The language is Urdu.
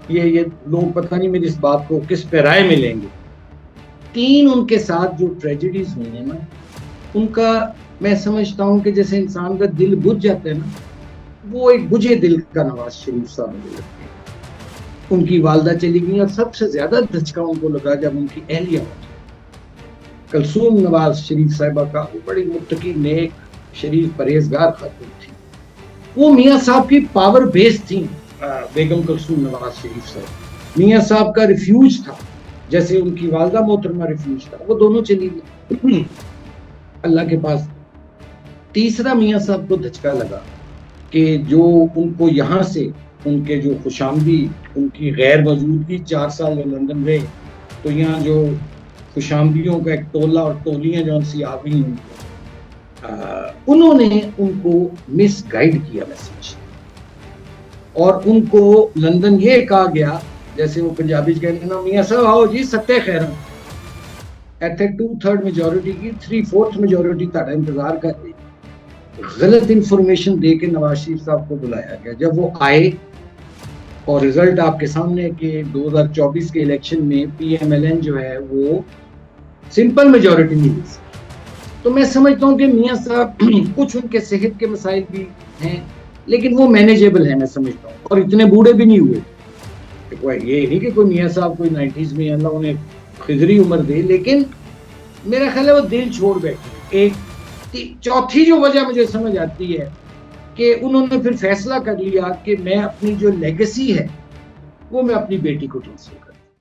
یہ لوگ پتہ نہیں میری اس بات کو کس پہ رائے میں لیں گے. 3 ان کے ساتھ جو ٹریجڈیز ہوئی ہیں نا، ان کا میں سمجھتا ہوں کہ جیسے انسان کا دل بجھ جاتا ہے نا، وہ ایک بجھے دل کا نواز شریف صاحب مجھے لگتے ہیں. ان کی والدہ چلی گئی اور سب سے زیادہ دھچکا ان کو لگا جب ان کی اہلیہ ہوئی کلثوم نواز شریف صاحبہ کا. وہ بڑی متقی نیک شریف پرہیزگار خاتون تھی. وہ میاں صاحب کی پاور بیس تھی. بیگم کلثوم نواز شریف صاحب میاں صاحب کا ریفیوج تھا، جیسے ان کی والدہ محترمہ ریفیوج تھا. وہ دونوں چلی گئی اللہ کے پاس. تیسرا میاں صاحب کو دھچکا لگا کہ جو ان کو یہاں سے ان کے جو خوشامدی، ان کی غیر موجودگی 4 سال میں لندن رہے، تو یہاں جو خوشامدیوں کا ایک ٹولہ اور ٹولیاں جو سی آ گئی ان کو، انہوں نے ان کو مس گائیڈ کیا میسج. اور ان کو لندن یہ کہا گیا، جیسے وہ پنجابی کہتے ہیں، میاں صاحب آؤ جی ستہ خیرن، ایتھے 2/3 میجورٹی کی 3/4 میجورٹی تہاڈا انتظار کر رہی. غلط انفارمیشن دے کے نواز شریف صاحب کو بلایا گیا. جب وہ آئے اور رزلٹ آپ کے سامنے کہ 2024 کے الیکشن میں پی ایم ایل این جو ہے وہ سمپل میجورٹی نہیں مل سکی. تو میں سمجھتا ہوں کہ میاں صاحب کچھ ان کے صحت کے مسائل بھی ہیں، لیکن وہ مینیجیبل ہیں میں سمجھتا ہوں، اور اتنے بوڑھے بھی نہیں ہوئے. یہ نہیں کہ کوئی میاں صاحب کوئی 90s میں اللہ انہیں خضری عمر دے، لیکن میرا خیال ہے وہ دل چھوڑ بیٹھے. ایک چوتھی جو وجہ مجھے سمجھ آتی ہے کہ انہوں نے پھر فیصلہ کر لیا کہ میں اپنی جو لیگیسی ہے وہ میں اپنی بیٹی کو ٹرانسفر کروں.